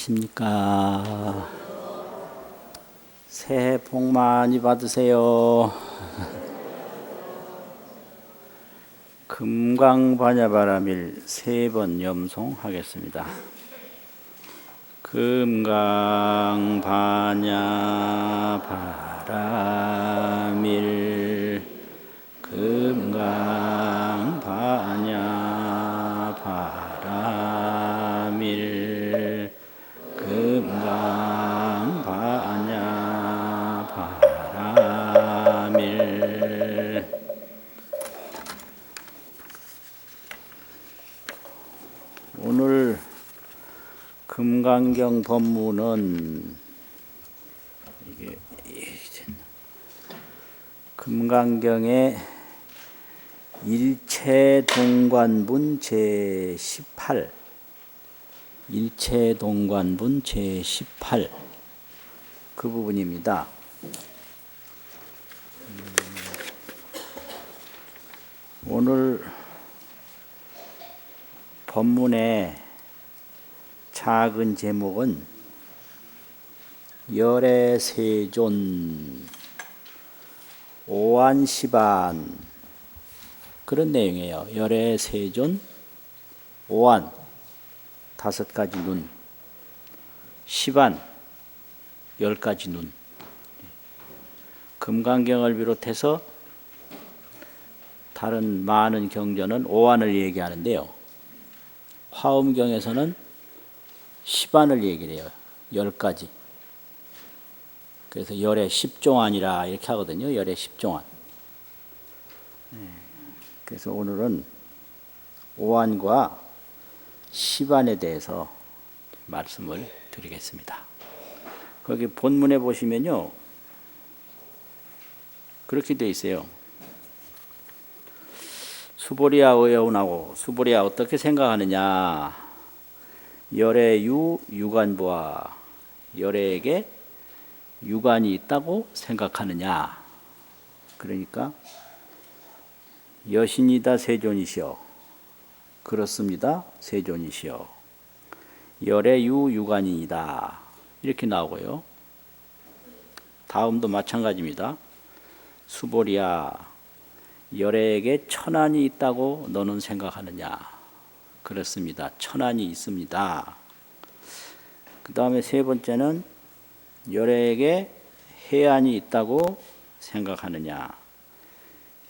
안녕하십니까. 새해 복 많이 받으세요. 금강반야바라밀 3번 염송하겠습니다. 금강반야바라밀 금강반야바라밀 금강반야바라밀. 오늘 금강경 법문은 이게 금강경의 일체동관분 제18 일체동관분 제18 그 부분입니다. 오늘 법문의 작은 제목은 열애세존 오한시반 그런 내용이에요. 열애세존 오한 5가지 눈, 시반 10가지 눈. 금강경을 비롯해서 다른 많은 경전은 오한을 얘기하는데요. 화엄경에서는 시반을 얘기를 해요. 10가지. 그래서 열의 10종안이라 이렇게 하거든요. 열의 10종안. 그래서 오늘은 오한과 시반에 대해서 말씀을 드리겠습니다. 거기 본문에 보시면요. 그렇게 되어 있어요. 수보리아 의여운하고 수보리아 어떻게 생각하느냐. 열애유 유관보아 열애에게 유관이 있다고 생각하느냐. 그러니까 여신이다 세존이시여. 그렇습니다. 세존이시여. 열애유 유관이다. 이렇게 나오고요. 다음도 마찬가지입니다. 수보리아 열애에게 천안이 있다고 너는 생각하느냐. 그렇습니다. 천안이 있습니다. 그 다음에 3번째는 열애에게 해안이 있다고 생각하느냐.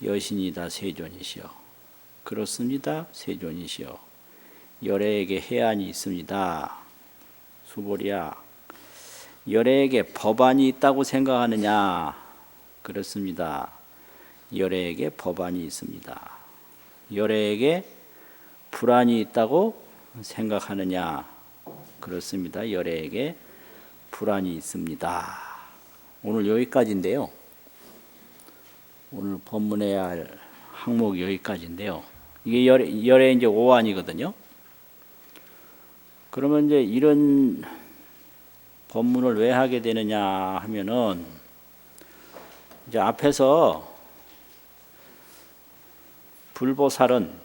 여신이다 세존이시여. 그렇습니다. 세존이시여. 열애에게 해안이 있습니다. 수보리아 열애에게 법안이 있다고 생각하느냐. 그렇습니다. 열애에게 법안이 있습니다. 열애에게 불안이 있다고 생각하느냐. 그렇습니다. 열애에게 불안이 있습니다. 오늘 여기까지인데요. 오늘 법문해야 할 항목이 여기까지인데요. 이게 열애 이제 오한이거든요. 그러면 이제 이런 법문을 왜 하게 되느냐 하면은 이제 앞에서 불보살은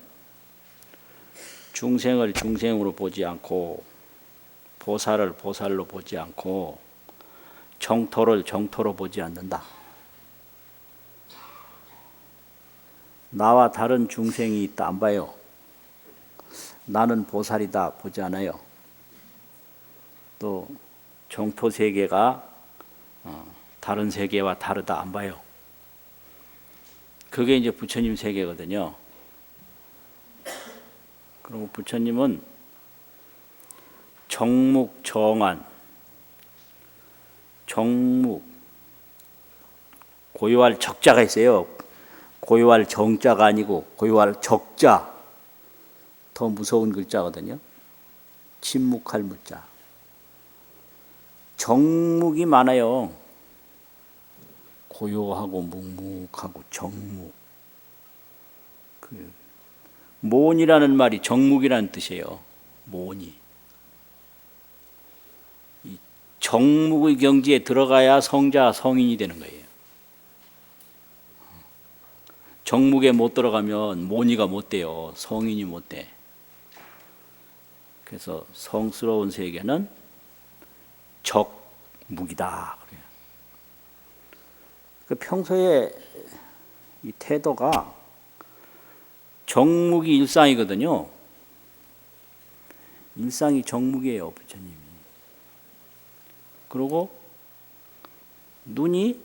중생을 중생으로 보지 않고 보살을 보살로 보지 않고 정토를 정토로 보지 않는다. 나와 다른 중생이 있다 안 봐요. 나는 보살이다 보지 않아요. 또 정토 세계가 다른 세계와 다르다 안 봐요. 그게 이제 부처님 세계거든요. 그리고 부처님은 정묵 정안, 정묵 고요할 적자가 있어요. 고요할 정자가 아니고 고요할 적자, 더 무서운 글자거든요. 침묵할 무자. 정묵이 많아요. 고요하고 묵묵하고 정묵. 모온이라는 말이 정묵이라는 뜻이에요. 모온이. 이 정묵의 경지에 들어가야 성자, 성인이 되는 거예요. 정묵에 못 들어가면 모니가 못 돼요. 성인이 못 돼. 그래서 성스러운 세계는 적무기다. 그래요. 그 평소에 이 태도가 정무기 일상이거든요. 일상이 정무기예요, 부처님이. 그리고 눈이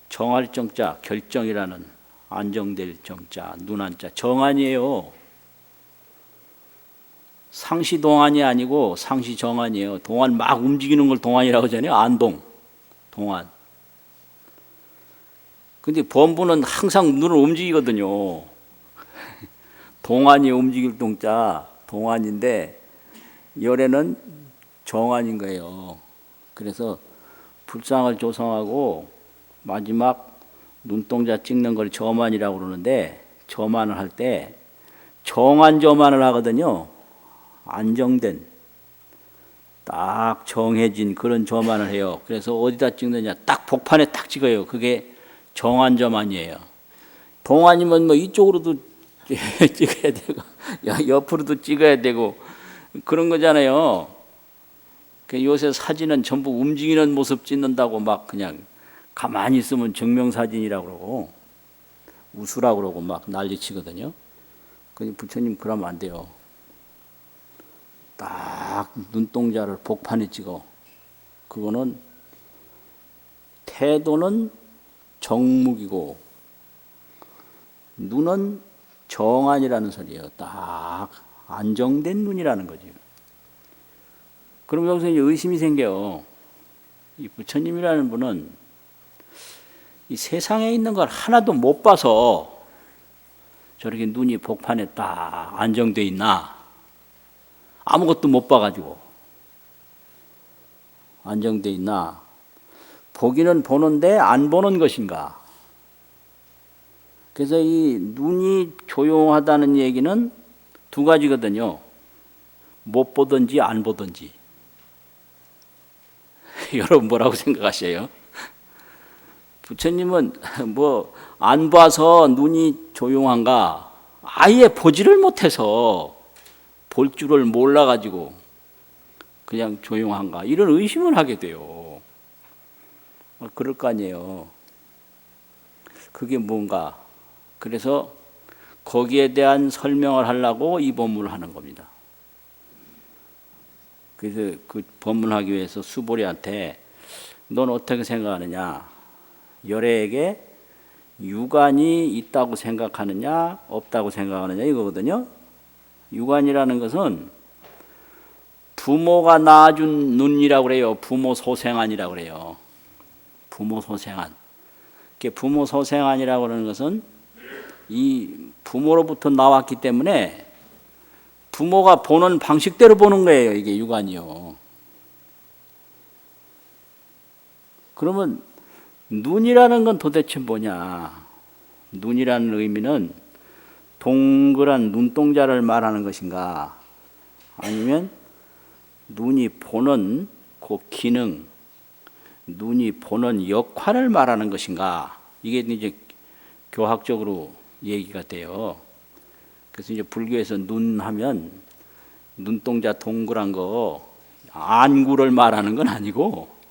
정할 정자, 결정이라는 안정될 정자, 눈한자, 정안이에요. 상시 동안이 아니고 상시 정안이에요. 동안 막 움직이는 걸 동안이라고 하잖아요. 안동, 동안. 근데 범부는 항상 눈을 움직이거든요. 동안이 움직일 동자, 동안인데 열애는 정안인 거예요. 그래서 불상을 조성하고 마지막 눈동자 찍는 걸 점안이라고 그러는데 점안을 할 때 정안 점안을 하거든요. 안정된 딱 정해진 그런 점안을 해요. 그래서 어디다 찍느냐 딱 복판에 딱 찍어요. 그게 정안 점안이에요. 동안이면 뭐 이쪽으로도 찍어야 되고 옆으로도 찍어야 되고 그런 거잖아요. 요새 사진은 전부 움직이는 모습 찍는다고 막 그냥 가만히 있으면 증명사진이라고 그러고 우수라고 그러고 막 난리치거든요. 근데 부처님 그러면 안 돼요. 딱 눈동자를 복판에 찍어. 그거는 태도는 정묵이고 눈은 정안이라는 소리예요. 딱 안정된 눈이라는 거죠. 그럼 여기서 이제 의심이 생겨요. 이 부처님이라는 분은 이 세상에 있는 걸 하나도 못 봐서 저렇게 눈이 복판에 딱 안정돼 있나? 아무것도 못 봐가지고 안정돼 있나? 보기는 보는데 안 보는 것인가? 그래서 이 눈이 조용하다는 얘기는 두 가지거든요. 못 보든지 안 보든지. 여러분 뭐라고 생각하세요? 부처님은 뭐 안 봐서 눈이 조용한가? 아예 보지를 못해서 볼 줄을 몰라가지고 그냥 조용한가? 이런 의심을 하게 돼요. 그럴 거 아니에요. 그게 뭔가? 그래서 거기에 대한 설명을 하려고 이 법문을 하는 겁니다. 그래서 그 법문하기 위해서 수보리한테 넌 어떻게 생각하느냐? 열애에게 유관이 있다고 생각하느냐 없다고 생각하느냐 이거거든요. 유관이라는 것은 부모가 낳아준 눈이라고 그래요. 부모 소생안이라고 그래요. 부모 소생안. 부모 소생안이라고 하는 것은 이 부모로부터 나왔기 때문에 부모가 보는 방식대로 보는 거예요. 이게 유관이요. 그러면 눈이라는 건 도대체 뭐냐? 눈이라는 의미는 동그란 눈동자를 말하는 것인가? 아니면 눈이 보는 그 기능, 눈이 보는 역할을 말하는 것인가? 이게 이제 교학적으로 얘기가 돼요. 그래서 이제 불교에서 눈 하면 눈동자 동그란 거 안구를 말하는 건 아니고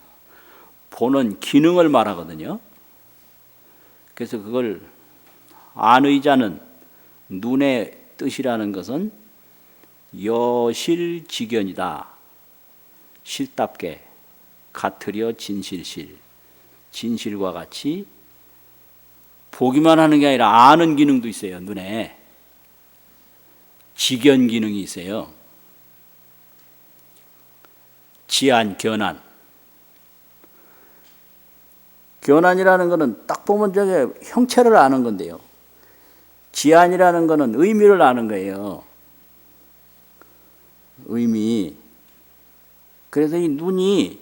보는 기능을 말하거든요. 그래서 그걸 안의자는 눈의 뜻이라는 것은 여실직연이다. 실답게 같으려 진실실. 진실과 같이 보기만 하는 게 아니라 아는 기능도 있어요. 눈에. 직연 기능이 있어요. 지안, 견안. 견안이라는 것은 딱 보면 저게 형체를 아는 건데요. 지안이라는 것은 의미를 아는 거예요. 의미. 그래서 이 눈이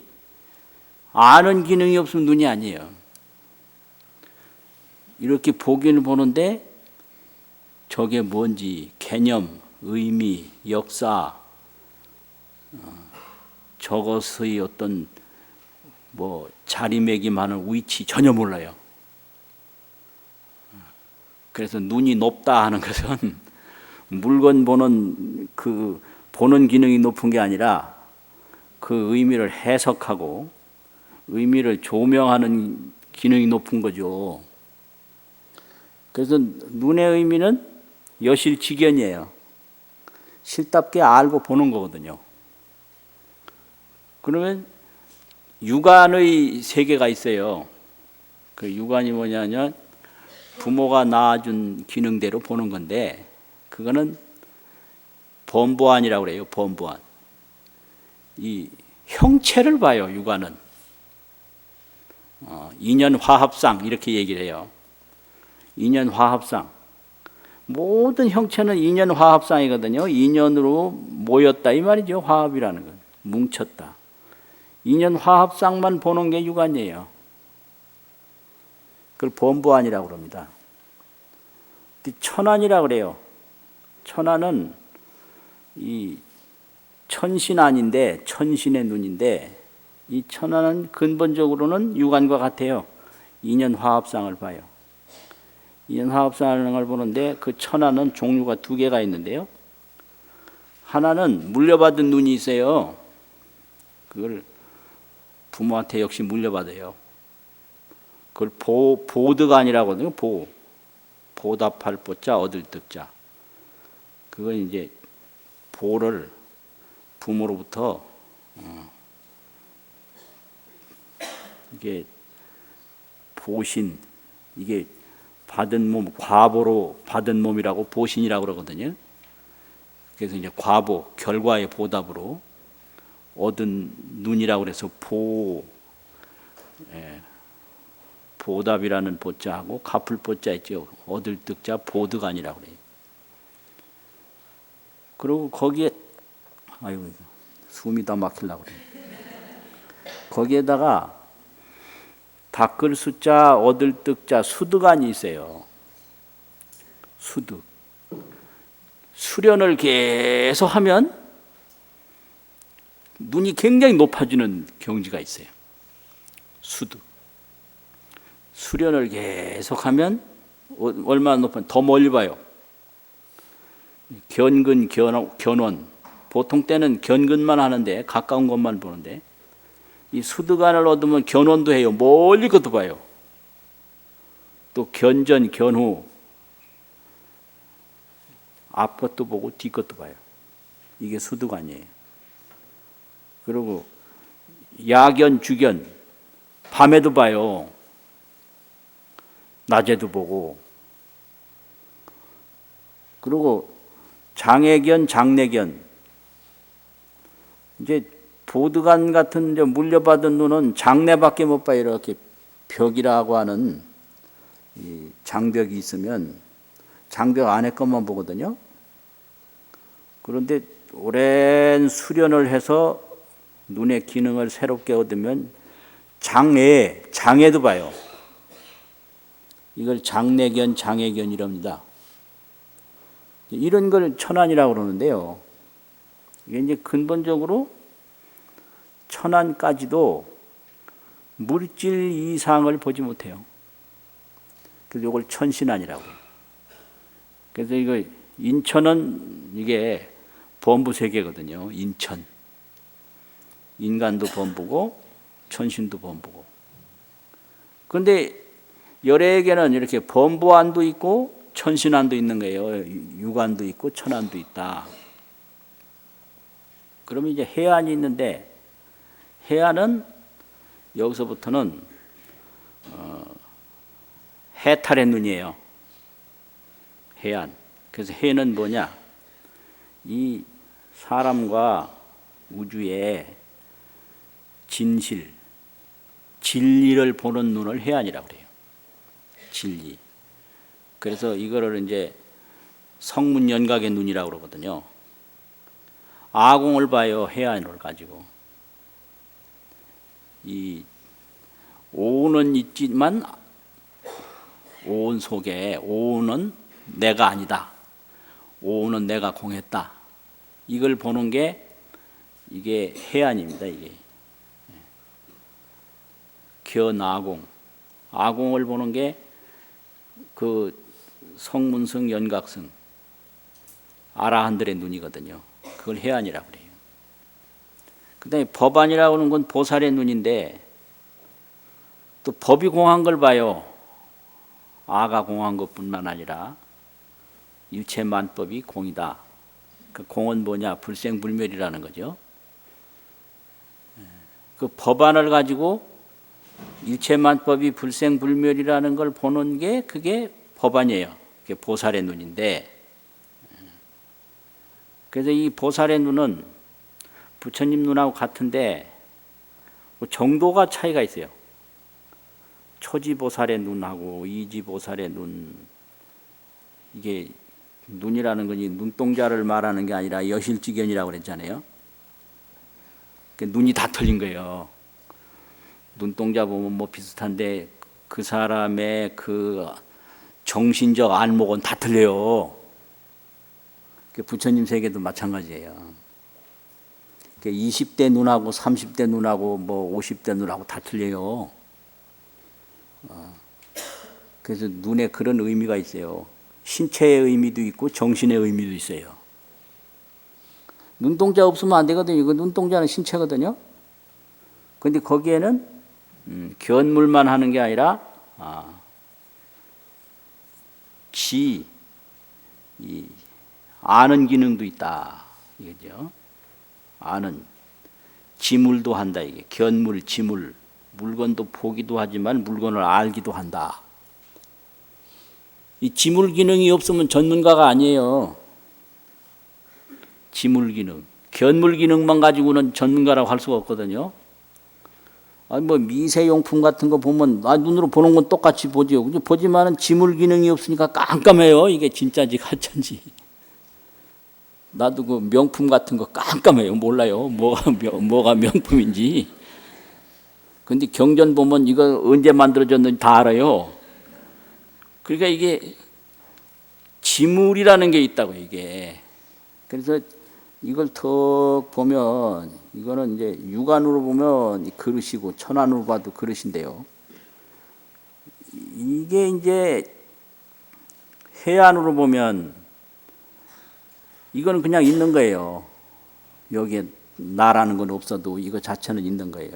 아는 기능이 없으면 눈이 아니에요. 이렇게 보기는 보는데 저게 뭔지 개념, 의미, 역사, 저것의 어떤 뭐 자리매김하는 위치 전혀 몰라요. 그래서 눈이 높다 하는 것은 물건 보는 그 보는 기능이 높은 게 아니라 그 의미를 해석하고 의미를 조명하는 기능이 높은 거죠. 그래서 눈의 의미는 여실직연이에요. 실답게 알고 보는 거거든요. 그러면 육안의 세계가 있어요. 그 육안이 뭐냐면 부모가 낳아준 기능대로 보는 건데 그거는 범보안이라고 그래요. 범보안. 이 형체를 봐요. 육안은. 인연화합상 이렇게 얘기를 해요. 인연화합상. 모든 형체는 인연화합상이거든요. 인연으로 모였다 이 말이죠. 화합이라는 건. 뭉쳤다. 인연화합상만 보는 게 육안이에요. 그걸 범보안이라고 그럽니다. 천안이라고 그래요. 천안은 이 천신안인데 천신의 눈인데 이 천안은 근본적으로는 육안과 같아요. 인연화합상을 봐요. 인연화합상을 보는데 그 천안은 종류가 두 개가 있는데요. 하나는 물려받은 눈이 있어요. 그걸 부모한테 역시 물려받아요. 그걸 보득안이라고 하거든요. 보답할 보자 얻을 득자. 그건 이제 보를 부모로부터 이게 보신 이게 받은 몸 과보로 받은 몸이라고 보신이라고 그러거든요. 그래서 이제 과보 결과의 보답으로 얻은 눈이라고 그래서 보답이라는 보자하고 갚을 보자 있죠. 얻을 득자 보득안이라고 그래요. 그리고 거기에 아이고 숨이 다 막히려고 그래요. 거기에다가 닦을 숫자 얻을 득자 수득안이 있어요. 수득. 수련을 계속 하면 눈이 굉장히 높아지는 경지가 있어요. 수득. 수련을 계속하면 얼마나 높으면 더 멀리 봐요. 견근, 견원. 보통 때는 견근만 하는데 가까운 것만 보는데 이 수득안을 얻으면 견원도 해요. 멀리 것도 봐요. 또 견전, 견후. 앞 것도 보고 뒤 것도 봐요. 이게 수득안이에요. 그리고 야견, 주견. 밤에도 봐요. 낮에도 보고. 그리고 장애견, 장내견. 이제 보드간 같은 이제 물려받은 눈은 장내밖에 못 봐요. 이렇게 벽이라고 하는 이 장벽이 있으면 장벽 안에 것만 보거든요. 그런데 오랜 수련을 해서 눈의 기능을 새롭게 얻으면 장애도 봐요. 이걸 장내견, 장애견이랍니다. 이런 걸 천안이라고 그러는데요. 이게 이제 근본적으로 천안까지도 물질 이상을 보지 못해요. 그래서 이걸 천신안이라고 해요. 그래서 이거 인천은 이게 범부 세계거든요. 인천. 인간도 범부고 천신도 범부고. 그런데 열애에게는 이렇게 범부안도 있고 천신안도 있는 거예요. 육안도 있고 천안도 있다. 그러면 이제 해안이 있는데 해안은 여기서부터는 해탈의 눈이에요. 해안. 그래서 해는 뭐냐? 이 사람과 우주의 진실, 진리를 보는 눈을 해안이라고 그래요. 진리. 그래서 이거를 이제 성문연각의 눈이라고 그러거든요. 아공을 봐요. 해안을 가지고. 이 오는 있지만 온 속에 오는 내가 아니다. 오는 내가 공했다. 이걸 보는 게 이게 해안입니다. 이게 견아공. 아공을 보는 게 그 성문성 연각성 아라한들의 눈이거든요. 그걸 해안이라고 그래요. 그다음에 법안이라고 하는 건 보살의 눈인데 또 법이 공한 걸 봐요. 아가 공한 것뿐만 아니라 일체만법이 공이다. 그 공은 뭐냐? 불생불멸이라는 거죠. 그 법안을 가지고 일체만법이 불생불멸이라는 걸 보는 게 그게 법안이에요. 그게 보살의 눈인데, 그래서 이 보살의 눈은 부처님 눈하고 같은데 정도가 차이가 있어요. 초지보살의 눈하고 이지보살의 눈, 이게 눈이라는 건 눈동자를 말하는 게 아니라 여실지견이라고 그랬잖아요. 눈이 다 틀린 거예요. 눈동자 보면 뭐 비슷한데 그 사람의 그 정신적 안목은 다 틀려요. 부처님 세계도 마찬가지예요. 20대 눈하고 30대 눈하고 뭐 50대 눈하고 다 틀려요. 그래서 눈에 그런 의미가 있어요. 신체의 의미도 있고 정신의 의미도 있어요. 눈동자 없으면 안 되거든요. 이거 눈동자는 신체거든요. 그런데 거기에는 견물만 하는 게 아니라 아는 기능도 있다. 이거죠. 아는 지물도 한다. 이게 견물, 지물, 물건도 보기도 하지만 물건을 알기도 한다. 이 지물 기능이 없으면 전문가가 아니에요. 지물 기능, 견물 기능만 가지고는 전문가라고 할 수가 없거든요. 아니 뭐 미세용품 같은 거 보면 눈으로 보는 건 똑같이 보죠. 보지만은 지물 기능이 없으니까 깜깜해요. 이게 진짜인지 가짜인지. 나도 그 명품 같은 거 깜깜해요. 몰라요. 뭐가 명품인지. 근데 경전 보면 이거 언제 만들어졌는지 다 알아요. 그러니까 이게 지물이라는 게 있다고 이게. 그래서 이걸 더 보면 이거는 이제 육안으로 보면 그릇이고 천안으로 봐도 그릇인데요. 이게 이제 해안으로 보면 이거는 그냥 있는 거예요. 여기에 나라는 건 없어도 이거 자체는 있는 거예요.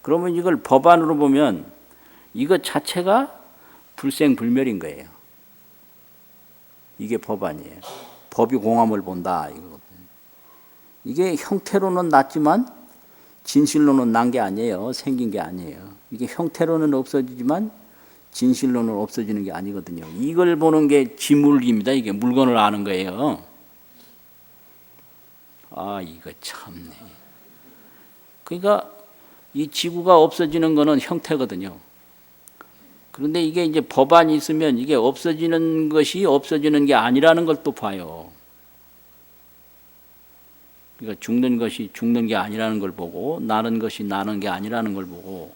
그러면 이걸 법안으로 보면 이거 자체가 불생불멸인 거예요. 이게 법안이에요. 법이 공함을 본다. 이게 형태로는 낮지만 진실로는 난 게 아니에요. 생긴 게 아니에요. 이게 형태로는 없어지지만 진실로는 없어지는 게 아니거든요. 이걸 보는 게 지물입니다. 이게 물건을 아는 거예요. 이거 참네. 그러니까 이 지구가 없어지는 거는 형태거든요. 그런데 이게 이제 법안이 있으면 이게 없어지는 것이 없어지는 게 아니라는 걸 또 봐요. 그러니까 죽는 것이 죽는 게 아니라는 걸 보고, 나는 것이 나는 게 아니라는 걸 보고,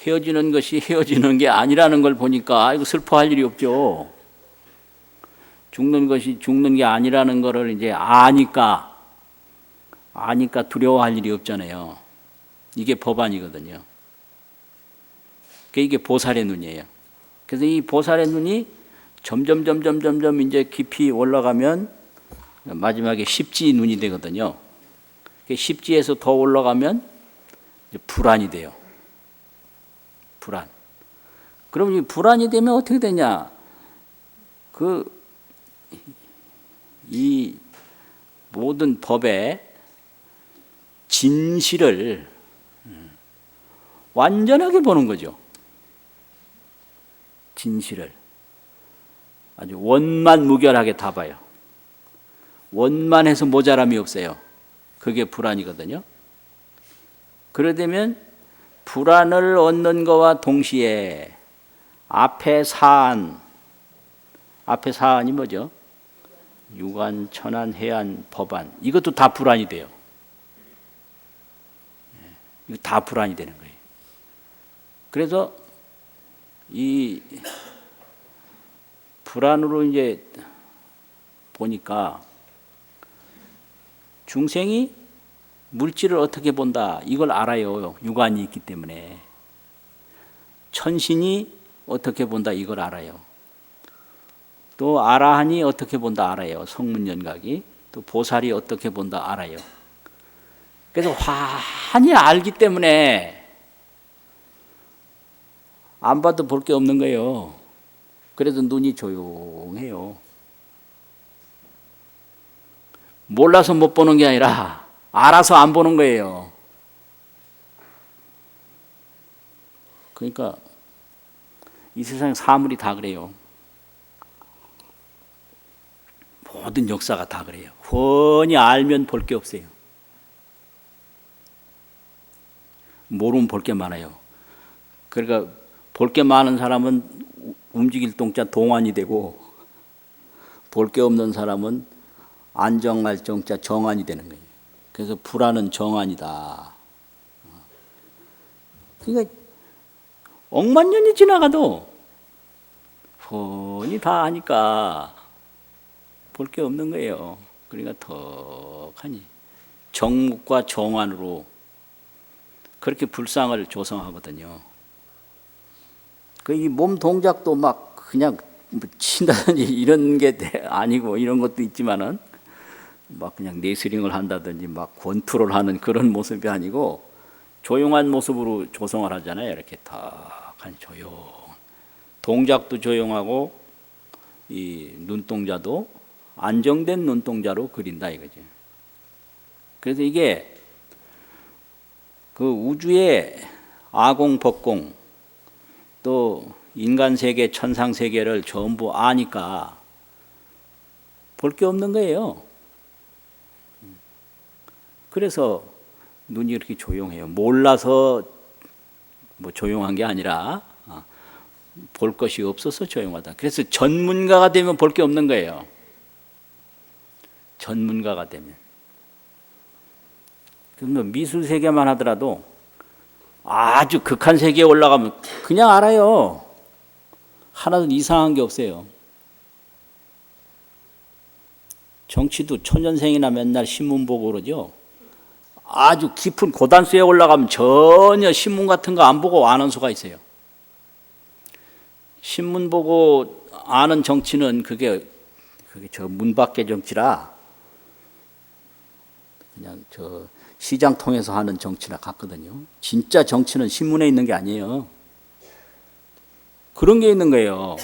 헤어지는 것이 헤어지는 게 아니라는 걸 보니까 이거 슬퍼할 일이 없죠. 죽는 것이 죽는 게 아니라는 거를 이제 아니까 두려워할 일이 없잖아요. 이게 법안이거든요. 이게 보살의 눈이에요. 그래서 이 보살의 눈이 점점 이제 깊이 올라가면 마지막에 십지 눈이 되거든요. 십지에서 더 올라가면 이제 불안이 돼요. 불안. 그럼 이 불안이 되면 어떻게 되냐? 이 모든 법의 진실을 완전하게 보는 거죠. 진실을 아주 원만무결하게 다 봐요. 원만해서 모자람이 없어요. 그게 불안이거든요. 그러되면 불안을 얻는 것과 동시에 앞에 사안이 뭐죠? 육안, 천안, 해안, 법안, 이것도 다 불안이 돼요. 이거 다 불안이 되는 거예요. 그래서 이 불안으로 이제 보니까 중생이 물질을 어떻게 본다 이걸 알아요. 육안이 있기 때문에. 천신이 어떻게 본다 이걸 알아요. 또 아라한이 어떻게 본다 알아요. 성문연각이. 또 보살이 어떻게 본다 알아요. 그래서 환히 알기 때문에 안 봐도 볼 게 없는 거예요. 그래서 눈이 조용해요. 몰라서 못 보는 게 아니라 알아서 안 보는 거예요. 그러니까 이 세상 사물이 다 그래요. 모든 역사가 다 그래요. 훤히 알면 볼 게 없어요. 모르면 볼 게 많아요. 그러니까 볼 게 많은 사람은 움직일 동자 동안이 되고, 볼 게 없는 사람은 안정할 정자 정안이 되는 거예요. 그래서 불안은 정안이다. 그러니까 억만 년이 지나가도 훤히 다 아니까 볼 게 없는 거예요. 그러니까 턱하니 정묵과 정안으로 그렇게 불상을 조성하거든요. 그 이 몸 동작도 막 그냥 친다든지 이런 게 아니고, 이런 것도 있지만은 막 그냥 레슬링을 한다든지 막 권투를 하는 그런 모습이 아니고 조용한 모습으로 조성을 하잖아요. 이렇게 탁한 조용. 동작도 조용하고 이 눈동자도 안정된 눈동자로 그린다 이거죠. 그래서 이게 그 우주의 아공 법공 또 인간 세계 천상 세계를 전부 아니까 볼 게 없는 거예요. 그래서 눈이 이렇게 조용해요. 몰라서 뭐 조용한 게 아니라 볼 것이 없어서 조용하다. 그래서 전문가가 되면 볼 게 없는 거예요. 전문가가 되면. 그럼 미술 세계만 하더라도 아주 극한 세계에 올라가면 그냥 알아요. 하나도 이상한 게 없어요. 정치도 초년생이나 맨날 신문 보고 그러죠. 아주 깊은 고단수에 올라가면 전혀 신문 같은 거 안 보고 아는 수가 있어요. 신문 보고 아는 정치는 그게 저 문 밖의 정치라 그냥 저 시장 통해서 하는 정치나 같거든요. 진짜 정치는 신문에 있는 게 아니에요. 그런 게 있는 거예요.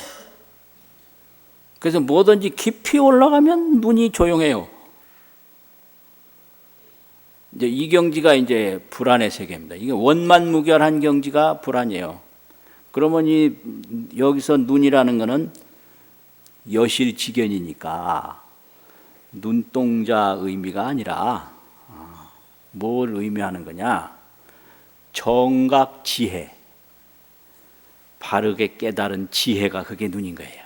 그래서 뭐든지 깊이 올라가면 눈이 조용해요. 이제 이 경지가 이제 불안의 세계입니다. 이게 원만무결한 경지가 불안이에요. 그러면 여기서 눈이라는 거는 여실직연이니까 눈동자 의미가 아니라 뭘 의미하는 거냐? 정각지혜, 바르게 깨달은 지혜가 그게 눈인 거예요.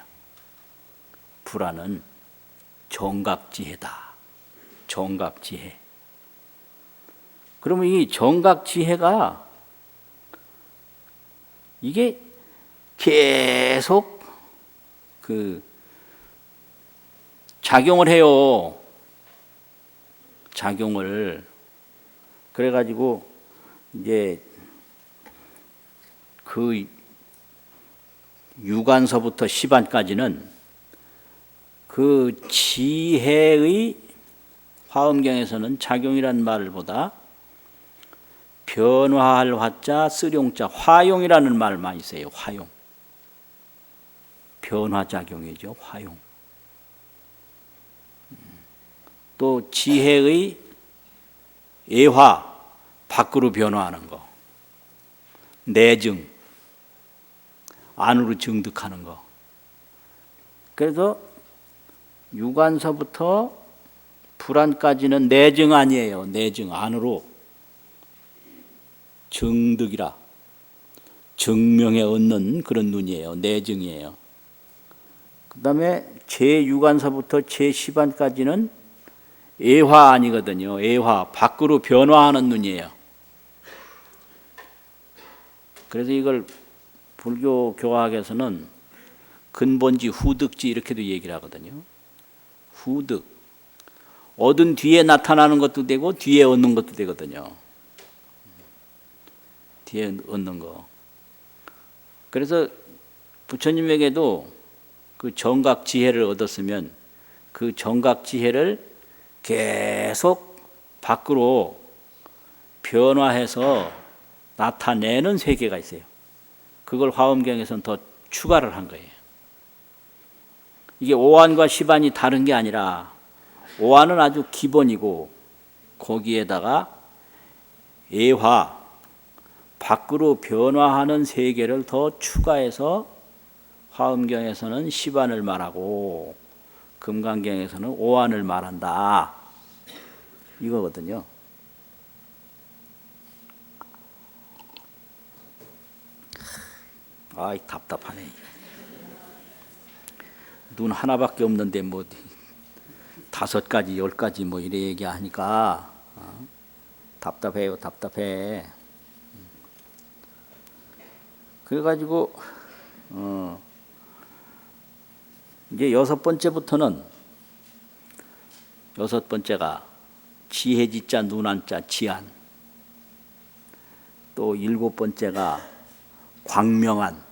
불안은 정각지혜다. 정각지혜. 그러면 이 정각지혜가 이게 계속 그 작용을 해요. 작용을. 그래가지고 이제 그 유관서부터 시반까지는 그 지혜의 화엄경에서는 작용이라는 말을 보다 변화할 화자 쓰룡자 화용이라는 말 많이 써요. 화용. 변화작용이죠. 화용. 또 지혜의 예화, 밖으로 변화하는 거. 내증, 안으로 증득하는 거. 그래서 유관서부터 불안까지는 내증 아니에요. 내증, 안으로 증득이라. 증명에 얻는 그런 눈이에요. 내증이에요. 그 다음에 제6관서부터 제10관까지는 예화 아니거든요. 예화, 밖으로 변화하는 눈이에요. 그래서 이걸 불교 교학에서는 근본지, 후득지 이렇게도 얘기를 하거든요. 후득. 얻은 뒤에 나타나는 것도 되고 뒤에 얻는 것도 되거든요. 뒤에 얻는 거. 그래서 부처님에게도 그 정각 지혜를 얻었으면 그 정각 지혜를 계속 밖으로 변화해서 나타내는 세계가 있어요. 그걸 화엄경에서는 더 추가를 한 거예요. 이게 오한과 시반이 다른 게 아니라 오한은 아주 기본이고 거기에다가 애화, 밖으로 변화하는 세계를 더 추가해서 화엄경에서는 시반을 말하고 금강경에서는 오한을 말한다. 이거거든요. 아이 답답하네. 눈 하나밖에 없는데 뭐 5가지 10가지 뭐 이래 얘기하니까 답답해요. 답답해. 그래가지고 이제 6번째부터는 6번째가 지혜지자 눈한자 지한, 또 7번째가 광명한,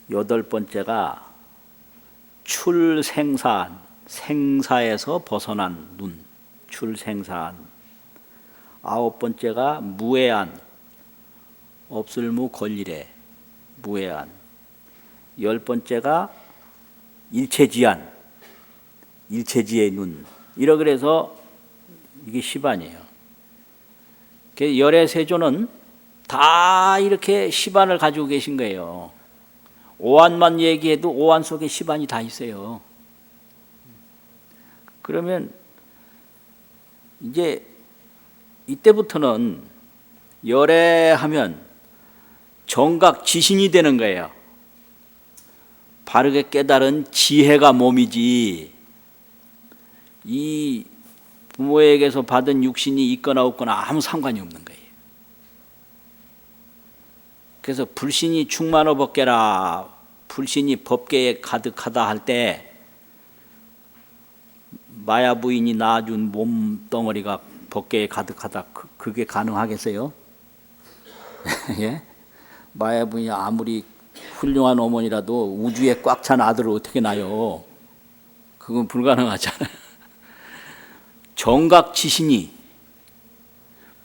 8번째가 출생사한, 생사에서 벗어난 눈, 출생사한, 9번째가 무해한, 없을무 권리래, 무해한, 10번째가 일체지한, 일체지의 눈. 이러 그래서 이게 시반이에요. 열의 세조는 다 이렇게 시반을 가지고 계신 거예요. 오한만 얘기해도 오한 속에 시반이 다 있어요. 그러면 이제 이때부터는 열애하면 정각 지신이 되는 거예요. 바르게 깨달은 지혜가 몸이지, 이 부모에게서 받은 육신이 있거나 없거나 아무 상관이 없는 거예요. 그래서 불신이 충만호 법계라, 불신이 법계에 가득하다 할 때 마야 부인이 낳아준 몸덩어리가 법계에 가득하다, 그게 가능하겠어요? 예? 마야 부인이 아무리 훌륭한 어머니라도 우주에 꽉 찬 아들을 어떻게 낳아요? 그건 불가능하잖아요. 정각지신이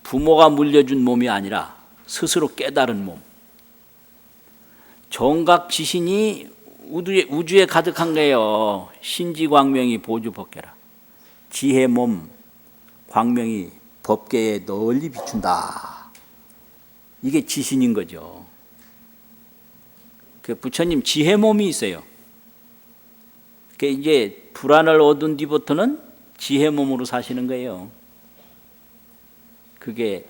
부모가 물려준 몸이 아니라 스스로 깨달은 몸. 정각지신이 우주에 가득한 거예요. 신지광명이 보주법계라. 지혜 몸 광명이 법계에 널리 비춘다. 이게 지신인 거죠. 그 부처님 지혜 몸이 있어요. 그 이제 불안을 얻은 뒤부터는 지혜 몸으로 사시는 거예요. 그게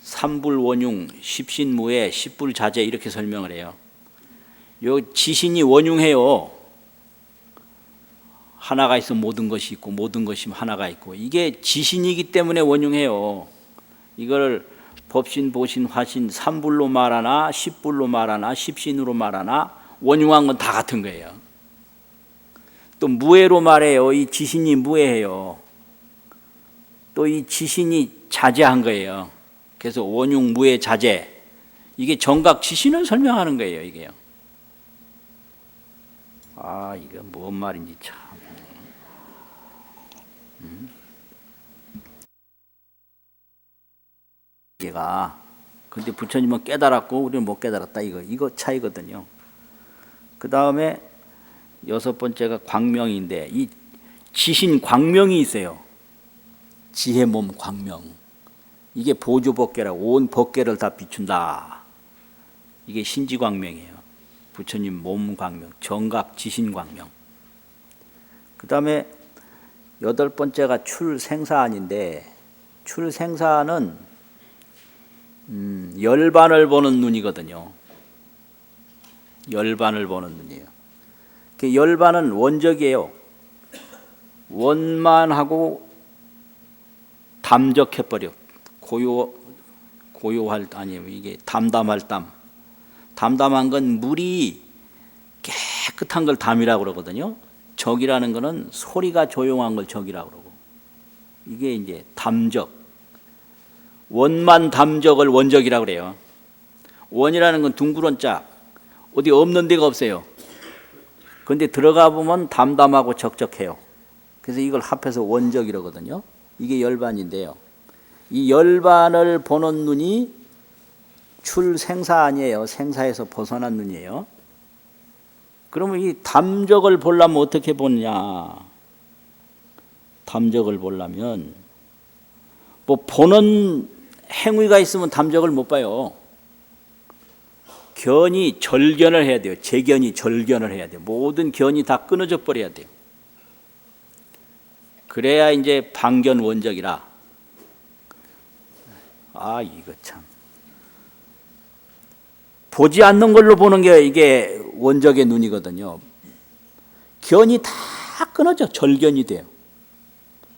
삼불원융, 십신무예, 십불자재 이렇게 설명을 해요. 요 지신이 원융해요. 하나가 있으면 모든 것이 있고 모든 것이 하나가 있고, 이게 지신이기 때문에 원융해요. 이걸 법신, 보신, 화신, 삼불로 말하나 십불로 말하나 십신으로 말하나 원융한 건 다 같은 거예요. 또 무해로 말해요. 이 지신이 무해해요. 또 이 지신이 자재한 거예요. 그래서 원융, 무해, 자재. 이게 정각 지신을 설명하는 거예요. 이게요. 아, 이거 뭔 말인지 참. 얘가 근데 부처님은 깨달았고 우리는 못 깨달았다. 이거 차이거든요. 그 다음에 6번째가 광명인데, 이 지신 광명이 있어요. 지혜 몸 광명. 이게 보조법계라고, 온 법계를 다 비춘다. 이게 신지광명이에요. 부처님 몸 광명, 정각 지신 광명. 그 다음에 8번째가 출생사안인데, 출생사안은 열반을 보는 눈이거든요. 열반을 보는 눈이에요. 열반은 원적이에요. 원만하고 담적해버려. 고요할, 아니에요. 이게 담담할 담. 담담한 건 물이 깨끗한 걸 담이라고 그러거든요. 적이라는 거는 소리가 조용한 걸 적이라고 그러고. 이게 이제 담적. 원만 담적을 원적이라고 그래요. 원이라는 건 둥그런 짝. 어디 없는 데가 없어요. 그런데 들어가 보면 담담하고 적적해요. 그래서 이걸 합해서 원적이라거든요. 이게 열반인데요. 이 열반을 보는 눈이 출생사 아니에요. 생사에서 벗어난 눈이에요. 그러면 이 담적을 보려면 어떻게 보느냐? 담적을 보려면 뭐 보는 행위가 있으면 담적을 못 봐요. 견이 절견을 해야 돼요. 재견이 절견을 해야 돼요. 모든 견이 다 끊어져 버려야 돼요. 그래야 이제 방견 원적이라. 아, 이거 참. 보지 않는 걸로 보는 게 이게 원적의 눈이거든요. 견이 다 끊어져 절견이 돼요.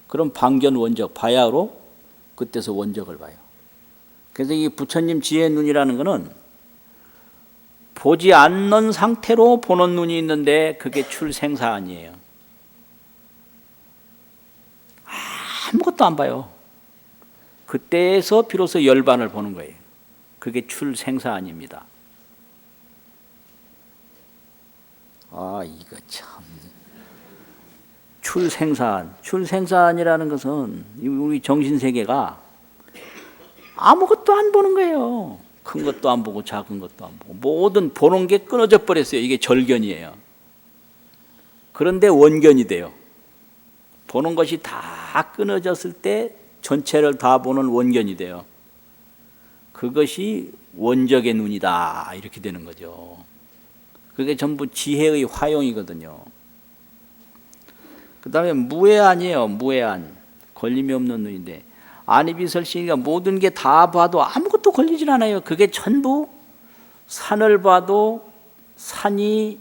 그럼 방견 원적 바야흐로 그때서 원적을 봐요. 그래서 이 부처님 지혜 눈이라는 거는 보지 않는 상태로 보는 눈이 있는데 그게 출생사 아니에요. 아무것도 안 봐요. 그때에서 비로소 열반을 보는 거예요. 그게 출생사 아닙니다. 아, 이거 참. 출생사안이라는 것은 우리 정신세계가 아무것도 안 보는 거예요. 큰 것도 안 보고 작은 것도 안 보고 모든 보는 게 끊어져 버렸어요. 이게 절견이에요. 그런데 원견이 돼요. 보는 것이 다 끊어졌을 때 전체를 다 보는 원견이 돼요. 그것이 원적의 눈이다 이렇게 되는 거죠. 그게 전부 지혜의 화용이거든요. 그 다음에 무해안이에요. 무해안. 걸림이 없는 눈인데 안이비설신이가 모든 게 다 봐도 아무것도 걸리질 않아요. 그게 전부 산을 봐도 산이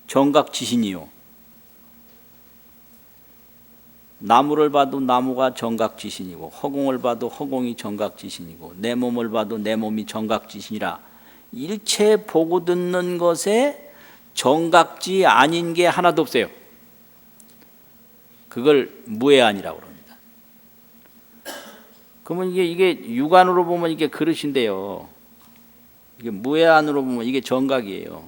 정각지신이요. 나무를 봐도 나무가 정각지신이고 허공을 봐도 허공이 정각지신이고 내 몸을 봐도 내 몸이 정각지신이라 일체 보고 듣는 것에 정각지 아닌 게 하나도 없어요. 그걸 무해안이라고 합니다. 그러면 이게 육안으로 보면 이게 그릇인데요. 이게 무해안으로 보면 이게 정각이에요.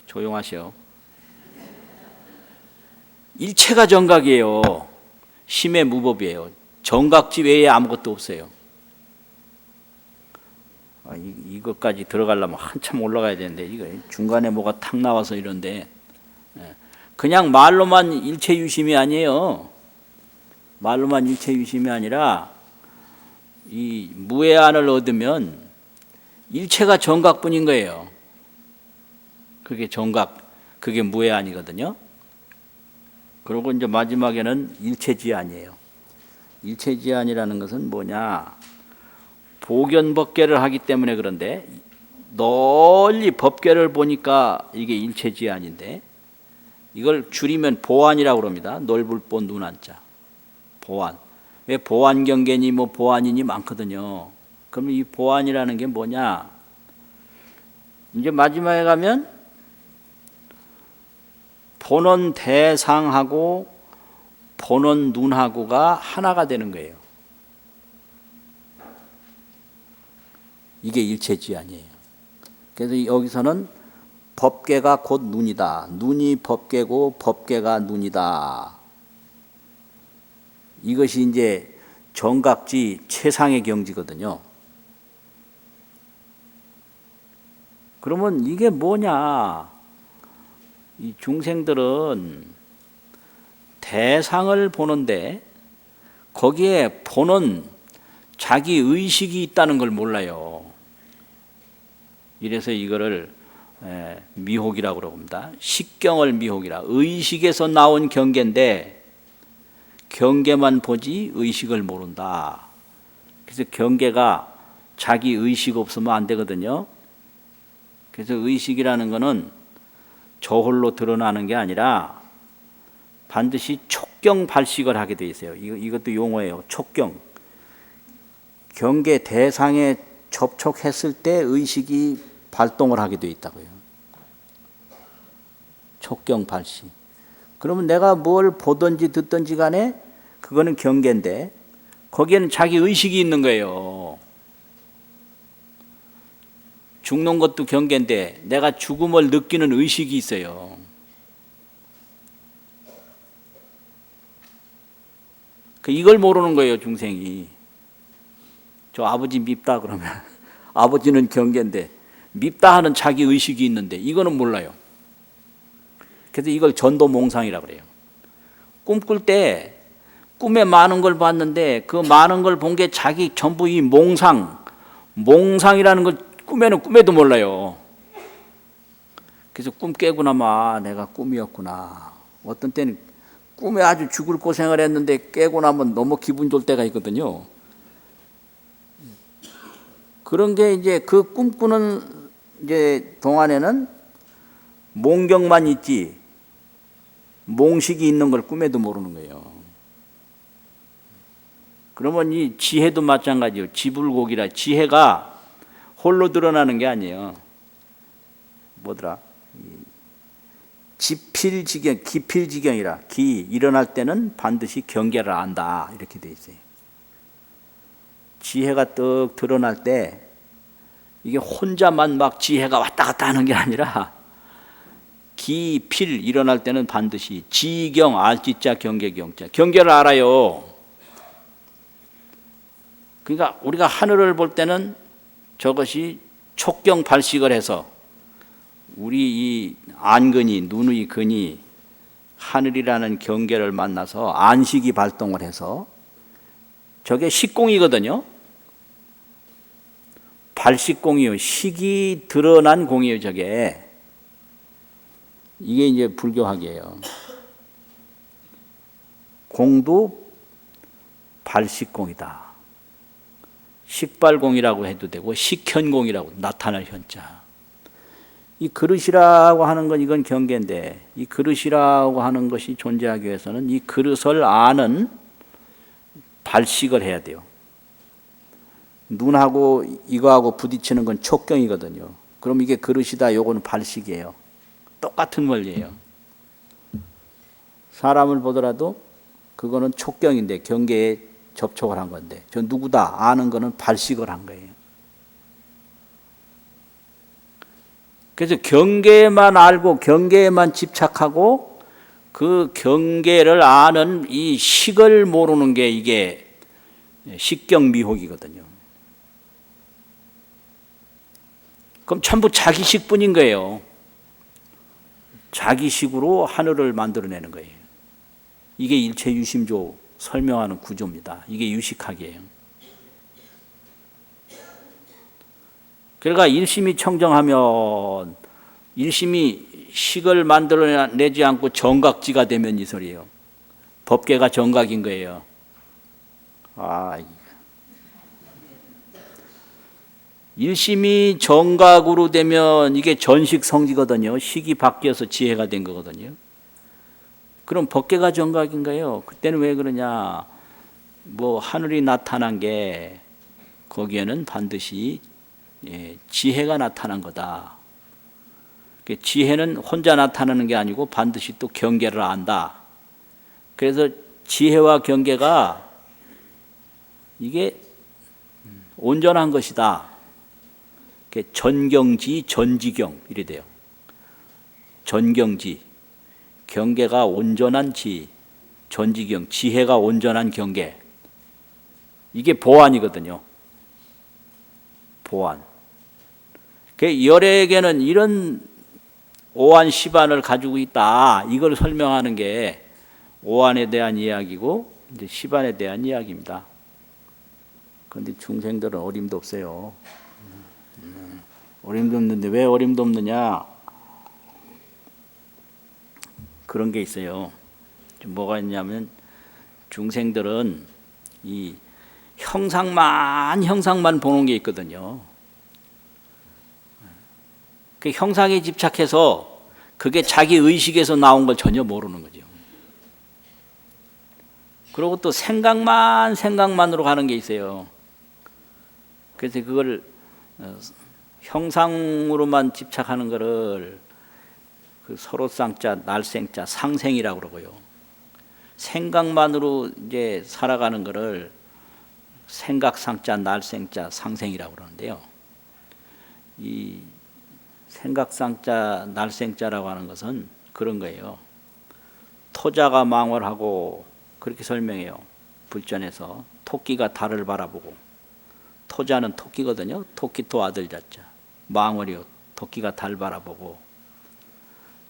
조용하시오. 일체가 정각이에요. 심의 무법이에요. 정각지 외에 아무것도 없어요. 이것까지 들어가려면 한참 올라가야 되는데 이거 중간에 뭐가 탁 나와서 이런데 그냥 말로만 일체유심이 아니에요. 말로만 일체유심이 아니라 이 무해안을 얻으면 일체가 정각뿐인 거예요. 그게 정각, 그게 무해안이거든요. 그리고 이제 마지막에는 일체지안이에요. 일체지안이라는 것은 뭐냐? 보견법계를 하기 때문에 그런데 널리 법계를 보니까 이게 일체지안인데 이걸 줄이면 보안이라고 그럽니다. 넓을보 눈한자. 보안. 왜 보안경계니 뭐 보안이니 많거든요. 그럼 이 보안이라는 게 뭐냐? 이제 마지막에 가면 보는 대상하고 보는 눈하고가 하나가 되는 거예요. 이게 일체지안이에요. 그래서 여기서는 법계가 곧 눈이다. 눈이 법계고 법계가 눈이다. 이것이 이제 정각지 최상의 경지거든요. 그러면 이게 뭐냐? 이 중생들은 대상을 보는데 거기에 보는 자기 의식이 있다는 걸 몰라요. 이래서 이거를 미혹이라고 그럽니다. 식경을 미혹이라. 의식에서 나온 경계인데 경계만 보지 의식을 모른다. 그래서 경계가 자기 의식 없으면 안 되거든요. 그래서 의식이라는 거는 저홀로 드러나는 게 아니라 반드시 촉경 발식을 하게 돼 있어요. 이것도 용어예요. 촉경. 경계 대상에 접촉했을 때 의식이 발동을 하게 돼 있다고요. 촉경 발식. 그러면 내가 뭘 보든지 듣든지 간에 그거는 경계인데 거기에는 자기 의식이 있는 거예요. 죽는 것도 경계인데 내가 죽음을 느끼는 의식이 있어요. 이걸 모르는 거예요, 중생이. 저 아버지 밉다 그러면 아버지는 경계인데 밉다 하는 자기 의식이 있는데 이거는 몰라요. 그래서 이걸 전도몽상이라고 그래요. 꿈꿀 때 꿈에 많은 걸 봤는데 그 많은 걸 본 게 자기 전부 이 몽상이라는 걸 꿈에도 몰라요. 그래서 꿈 깨고 나면 내가 꿈이었구나. 어떤 때는 꿈에 아주 죽을 고생을 했는데 깨고 나면 너무 기분 좋을 때가 있거든요. 그런 게 이제 그 꿈꾸는 이제 동안에는 몽경만 있지 몽식이 있는 걸 꿈에도 모르는 거예요. 그러면 이 지혜도 마찬가지예요. 지불곡이라 지혜가 홀로 드러나는 게 아니에요. 뭐더라? 지필지경, 기필지경이라 기 일어날 때는 반드시 경계를 안다 이렇게 돼 있어요. 지혜가 떡 드러날 때 이게 혼자만 막 지혜가 왔다 갔다 하는 게 아니라 기필 일어날 때는 반드시 지경 알지자 경계경자 경계를 알아요. 그러니까 우리가 하늘을 볼 때는 저것이 촉경 발식을 해서 우리 이 안근이 눈의 근이 하늘이라는 경계를 만나서 안식이 발동을 해서 저게 식공이거든요. 발식공이요. 식이 드러난 공이에요. 저게. 이게 이제 불교학이에요. 공도 발식공이다. 식발공이라고 해도 되고 식현공이라고 나타날 현자. 이 그릇이라고 하는 건 이건 경계인데 이 그릇이라고 하는 것이 존재하기 위해서는 이 그릇을 아는 발식을 해야 돼요. 눈하고 이거하고 부딪히는 건 촉경이거든요. 그럼 이게 그릇이다. 요거는 발식이에요. 똑같은 원리예요. 사람을 보더라도 그거는 촉경인데 경계에 접촉을 한 건데 저 누구다 아는 거는 발식을 한 거예요. 그래서 경계만 알고 경계에만 집착하고 그 경계를 아는 이 식을 모르는 게 이게 식경미혹이거든요. 그럼 전부 자기식뿐인 거예요. 자기식으로 하늘을 만들어내는 거예요. 이게 일체유심조 설명하는 구조입니다. 이게 유식학이에요. 그러니까 일심이 청정하면 일심이 식을 만들어내지 않고 정각지가 되면 이 소리예요. 법계가 정각인 거예요. 일심이 정각으로 되면 이게 전식성지거든요. 식이 바뀌어서 지혜가 된 거거든요. 그럼 법계가 정각인 거예요. 그때는 왜 그러냐? 뭐 하늘이 나타난 게 거기에는 반드시 지혜가 나타난 거다. 지혜는 혼자 나타나는 게 아니고 반드시 또 경계를 안다. 그래서 지혜와 경계가 이게 온전한 것이다. 전경지, 전지경 이래 돼요. 전경지, 경계가 온전한 지, 전지경, 지혜가 온전한 경계. 이게 보안이거든요. 보안. 열애에게는 이런 오한 시반을 가지고 있다. 이걸 설명하는 게 오한에 대한 이야기고 이제 시반에 대한 이야기입니다. 그런데 중생들은 어림도 없어요. 어림도 없는데 왜 어림도 없느냐? 그런 게 있어요. 뭐가 있냐면 중생들은 이 형상만 보는 게 있거든요. 그 형상에 집착해서 그게 자기 의식에서 나온 걸 전혀 모르는 거죠. 그리고 또 생각만으로 가는 게 있어요. 그래서 그걸 형상으로만 집착하는 거를 그 서로쌍자, 날생자, 상생이라고 그러고요. 생각만으로 이제 살아가는 거를 생각상자, 날생자, 상생이라고 그러는데요. 이 생각상자, 날생자라고 하는 것은 그런 거예요. 토자가 망월하고 그렇게 설명해요. 불전에서 토끼가 달을 바라보고, 토자는 토끼거든요. 토끼토 아들 자자. 망월이요. 토끼가 달 바라보고,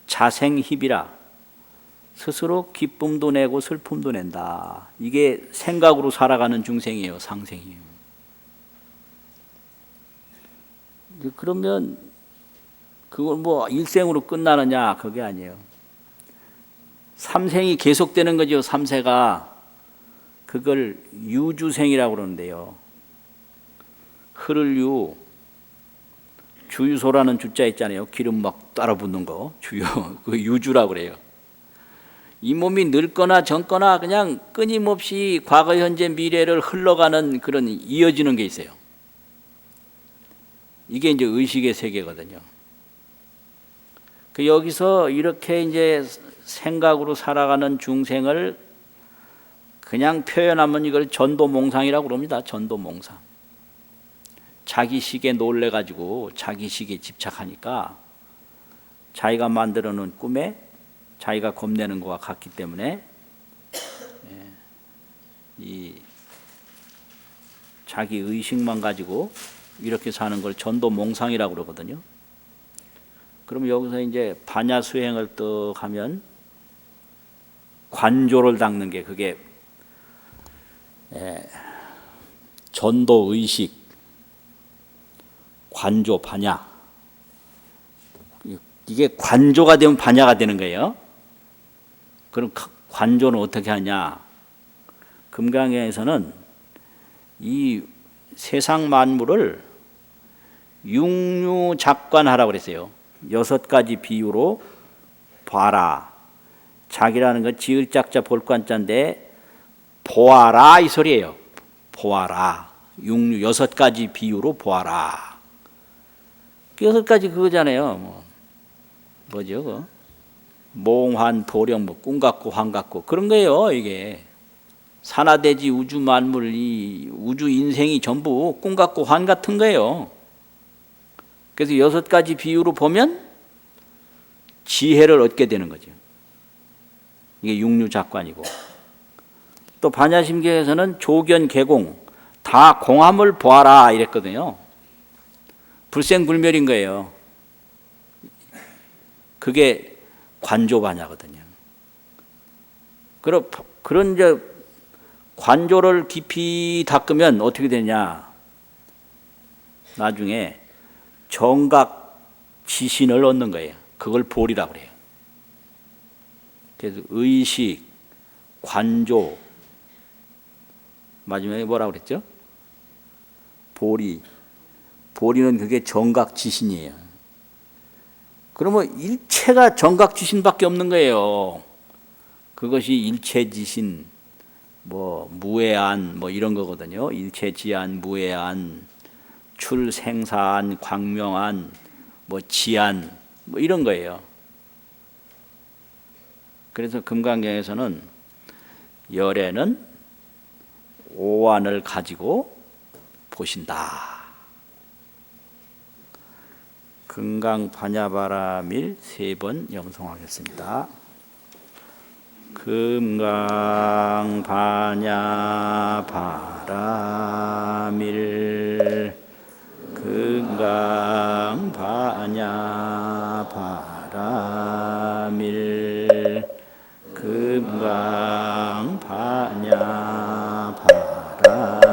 자생희비라, 스스로 기쁨도 내고 슬픔도 낸다. 이게 생각으로 살아가는 중생이에요. 상생이에요. 그러면 그걸 뭐 일생으로 끝나느냐? 그게 아니에요. 삼생이 계속되는 거죠. 삼세가. 그걸 유주생이라고 그러는데요. 흐를 유, 주유소라는 주자 있잖아요. 기름 막 따라 붙는 거, 주유. 그 유주라고 그래요. 이 몸이 늙거나 젊거나 그냥 끊임없이 과거, 현재, 미래를 흘러가는 그런 이어지는 게 있어요. 이게 이제 의식의 세계거든요. 그 여기서 이렇게 이제 생각으로 살아가는 중생을 그냥 표현하면 이걸 전도몽상이라고 그럽니다. 전도몽상. 자기식에 놀래가지고 자기식에 집착하니까 자기가 만들어 놓은 꿈에 자기가 겁내는 것과 같기 때문에 이 자기 의식만 가지고 이렇게 사는 걸 전도몽상이라고 그러거든요. 그럼 여기서 이제 반야수행을 또 하면 관조를 닦는 게 그게 전도의식, 관조, 반야. 이게 관조가 되면 반야가 되는 거예요. 그럼 관조는 어떻게 하냐? 금강경에서는 이 세상 만물을 육류작관하라고 그랬어요. 6가지 비유로 봐라. 작이라는 건 지을 작자 볼 관자인데 보아라 이 소리예요. 보아라. 육류 6가지 비유로 보아라. 6가지 그거잖아요. 뭐죠? 그거? 몽환, 도령, 뭐 꿈 같고 환 같고 그런 거예요. 이게 산하대지 우주 만물, 이 우주 인생이 전부 꿈 같고 환 같은 거예요. 그래서 6가지 비유로 보면 지혜를 얻게 되는 거죠. 이게 육류작관이고, 또 반야심경에서는 조견, 개공 다 공함을 보아라 이랬거든요. 불생불멸인 거예요. 그게 관조반야거든요. 그런 이제 관조를 깊이 닦으면 어떻게 되냐? 나중에 정각 지신을 얻는 거예요. 그걸 보리라고 그래요. 그래서 의식, 관조, 마지막에 뭐라고 그랬죠? 보리. 보리는 그게 정각 지신이에요. 그러면 일체가 정각 지신밖에 없는 거예요. 그것이 일체 지신, 뭐 무해안 뭐 이런 거거든요. 일체 지안, 무해안, 출생사안, 광명안, 뭐 지안 뭐 이런 거예요. 그래서 금강경에서는 열애는 오안을 가지고 보신다. 금강반야바라밀 3번 영송하겠습니다. 금강반야바라밀 금강반야바라밀 금강반야바라밀